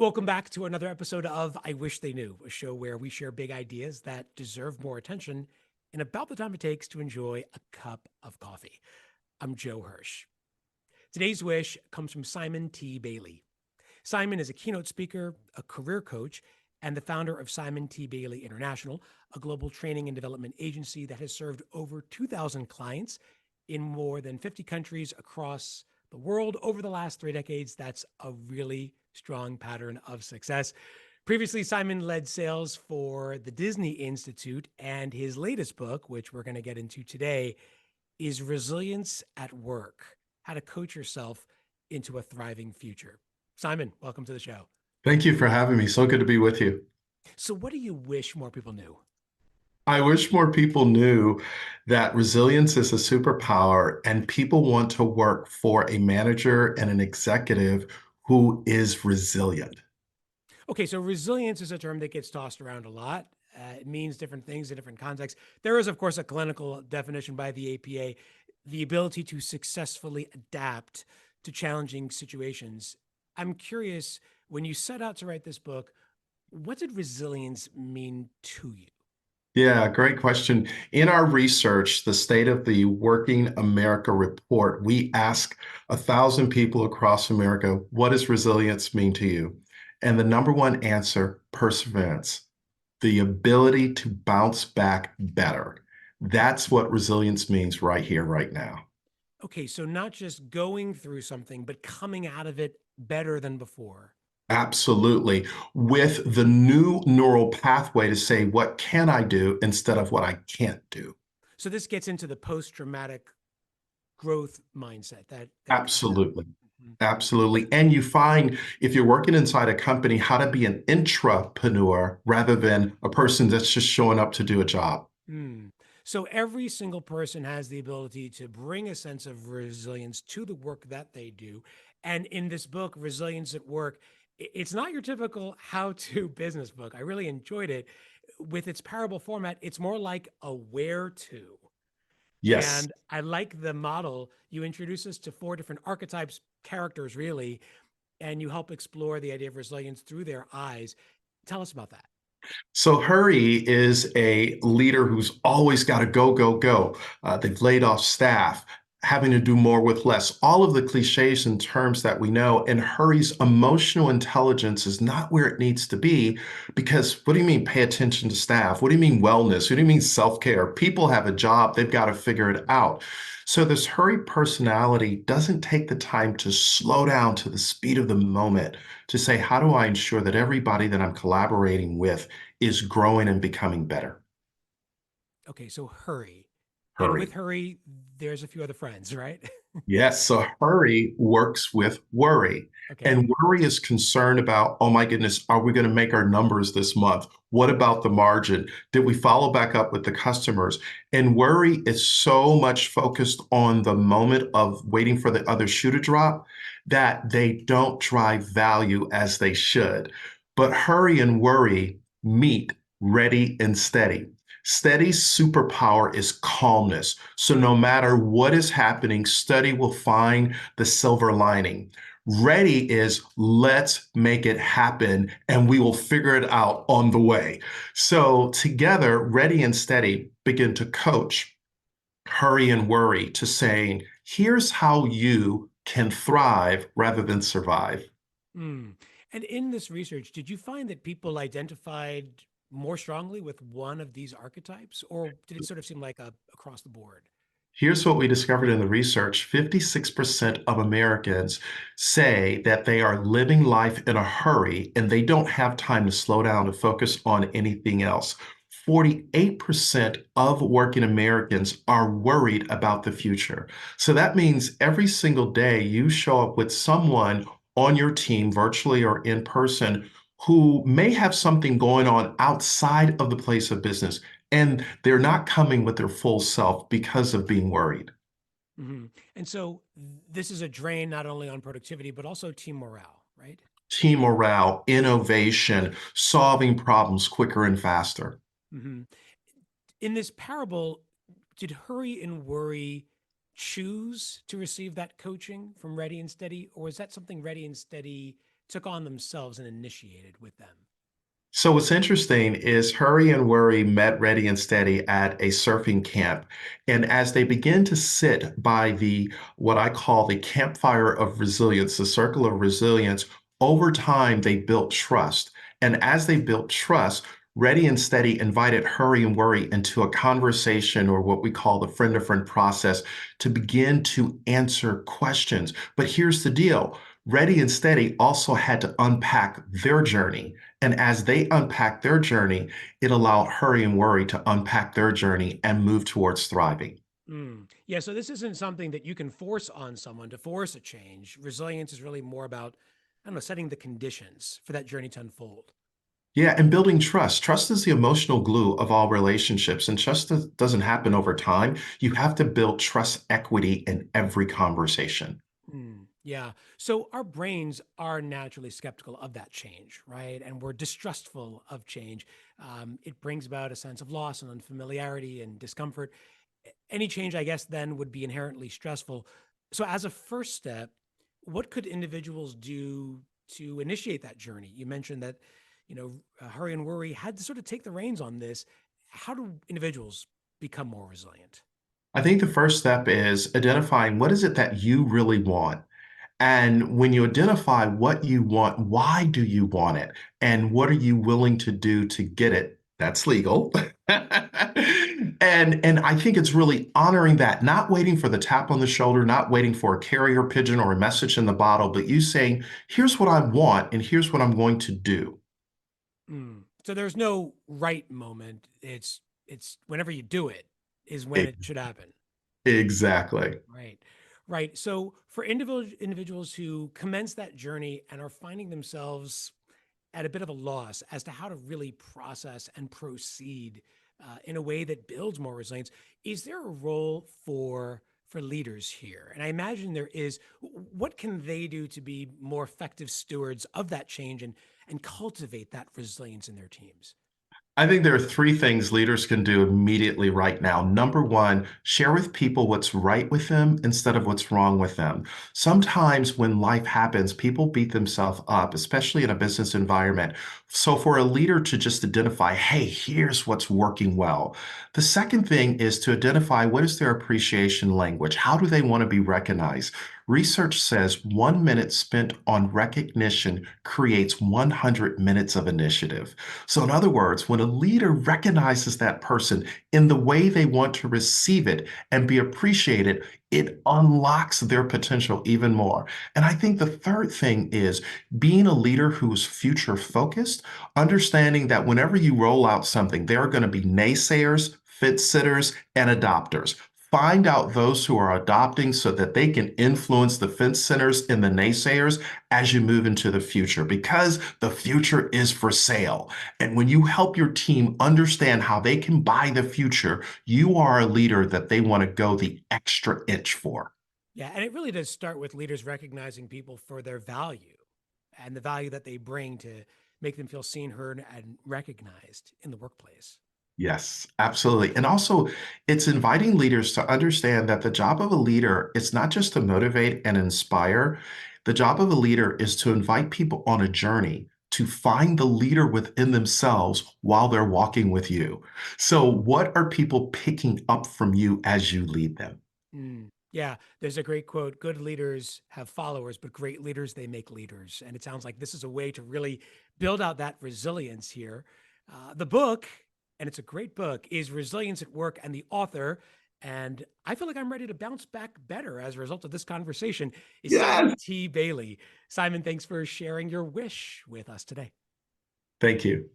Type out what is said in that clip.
Welcome back to another episode of I Wish They Knew, a show where we share big ideas that deserve more attention in about the time it takes to enjoy a cup of coffee. I'm Joe Hirsch. Today's wish comes from Simon T. Bailey. Simon is a keynote speaker, a career coach, and the founder of Simon T. Bailey International, a global training and development agency that has served over 2,000 clients in more than 50 countries across the world over the last 3 decades. That's a really strong pattern of success. Previously, Simon led sales for the Disney Institute, and his latest book, which we're going to get into today, is Resilience at Work: How to Coach Yourself into a Thriving Future. Simon, welcome to the show. Thank you for having me. So good to be with you. So, what do you wish more people knew? I wish more people knew that resilience is a superpower and people want to work for a manager and an executive who is resilient. Okay, so resilience is a term that gets tossed around a lot. It means different things in different contexts. There is, of course, a clinical definition by the APA: the ability to successfully adapt to challenging situations. I'm curious, when you set out to write this book, what did resilience mean to you? Yeah, great question. In our research, the State of the Working America report, we ask 1,000 people across America, what does resilience mean to you? And the number one answer, perseverance, the ability to bounce back better. That's what resilience means right here, right now. Okay, so not just going through something, but coming out of it better than before. Absolutely. With the new neural pathway to say, what can I do instead of what I can't do? So this gets into the post-traumatic growth mindset that comes out. Absolutely. Mhm. Absolutely. And you find if you're working inside a company, how to be an intrapreneur rather than a person that's just showing up to do a job. Mm. So every single person has the ability to bring a sense of resilience to the work that they do. And in this book, Resilience at Work, it's not your typical how-to business book. I really enjoyed it. With its parable format, it's more like a where-to. Yes. And I like the model. You introduce us to four different archetypes, characters really, and you help explore the idea of resilience through their eyes. Tell us about that. So Hurry is a leader who's always got to go, go, go. They've laid off staff, having to do more with less. All of the cliches and terms that we know. And Hurry's emotional intelligence is not where it needs to be because what do you mean pay attention to staff? What do you mean wellness? What do you mean self-care? People have a job, they've got to figure it out. So this Hurry personality doesn't take the time to slow down to the speed of the moment to say, how do I ensure that everybody that I'm collaborating with is growing and becoming better? Okay, so hurry. And with Hurry. hurry, there's a few other friends, right? Yes, so hurry works with worry. Okay. And worry is concerned about, oh my goodness, are we going to make our numbers this month? What about the margin? Did we follow back up with the customers? And worry is so much focused on the moment of waiting for the other shoe to drop that they don't drive value as they should. But hurry and worry meet ready and steady. Steady's superpower is calmness. So no matter what is happening, Steady will find the silver lining. Ready is let's make it happen and we will figure it out on the way. So together, Ready and Steady begin to coach Hurry and Worry to saying, here's how you can thrive rather than survive. Mm. And in this research, did you find that people identified more strongly with one of these archetypes, or did it sort of seem like a across the board? Here's what we discovered in the research. 56% of Americans say that they are living life in a hurry and they don't have time to slow down to focus on anything else. 48% of working Americans are worried about the future. So that means every single day you show up with someone on your team, virtually or in person, who may have something going on outside of the place of business and they're not coming with their full self because of being worried. Hmm. And so this is a drain not only on productivity, but also team morale, right? Team morale, innovation, solving problems quicker and faster. Hmm. In this parable, did hurry and worry choose to receive that coaching from Ready and Steady, or is that something Ready and Steady took on themselves and initiated with them? So what's interesting is Hurry and Worry met Ready and Steady at a surfing camp. And as they begin to sit by the what I call the campfire of resilience, the circle of resilience, over time they built trust. And as they built trust, Ready and Steady invited Hurry and Worry into a conversation or what we call the friend to friend process to begin to answer questions. But here's the deal. Ready and Steady also had to unpack their journey, and as they unpacked their journey, it allowed Hurry and Worry to unpack their journey and move towards thriving. Yeah, so this isn't something that you can force on someone to force a change. Resilience is really more about, I don't know, setting the conditions for that journey to unfold. Yeah, and building trust. Trust is the emotional glue of all relationships, and trust doesn't happen over time. You have to build trust equity in every conversation. Yeah. So our brains are naturally skeptical of that change, right? And we're distrustful of change. It brings about a sense of loss and unfamiliarity and discomfort. Any change, I guess, then would be inherently stressful. So, as a first step, what could individuals do to initiate that journey? You mentioned that, Hurry and Worry had to sort of take the reins on this. How do individuals become more resilient? I think the first step is identifying what is it that you really want. And when you identify what you want, why do you want it? And what are you willing to do to get it? That's legal. And I think it's really honoring that, not waiting for the tap on the shoulder, not waiting for a carrier pigeon or a message in the bottle, but you saying, here's what I want and here's what I'm going to do. So there's no right moment. It's whenever you do it is when E- it should happen. Exactly. Right. Right. So for individuals who commence that journey and are finding themselves at a bit of a loss as to how to really process and proceed in a way that builds more resilience, is there a role for leaders here? And I imagine there is. What can they do to be more effective stewards of that change and cultivate that resilience in their teams? I think there are three things leaders can do immediately right now. Number one, share with people what's right with them instead of what's wrong with them. Sometimes when life happens, people beat themselves up, especially in a business environment. So for a leader to just identify, hey, here's what's working well. The second thing is to identify what is their appreciation language? How do they want to be recognized? Research says 1 minute spent on recognition creates 100 minutes of initiative. So, in other words, when a leader recognizes that person in the way they want to receive it and be appreciated, it unlocks their potential even more. And I think the third thing is being a leader who's future focused, understanding that whenever you roll out something, there are going to be naysayers, fence sitters, and adopters. Find out those who are adopting so that they can influence the fence sitters and the naysayers as you move into the future because the future is for sale. And when you help your team understand how they can buy the future, you are a leader that they want to go the extra inch for. Yeah, and it really does start with leaders recognizing people for their value and the value that they bring to make them feel seen, heard, and recognized in the workplace. Yes, absolutely. And also, it's inviting leaders to understand that the job of a leader is not just to motivate and inspire. The job of a leader is to invite people on a journey to find the leader within themselves while they're walking with you. So, what are people picking up from you as you lead them? Yeah, there's a great quote: good leaders have followers, but great leaders, they make leaders. And it sounds like this is a way to really build out that resilience here. The book, and it's a great book, is Resilience at Work, and the author, and I feel like I'm ready to bounce back better as a result of this conversation, is Simon Yes. T. Bailey. Simon, thanks for sharing your wish with us today. Thank you.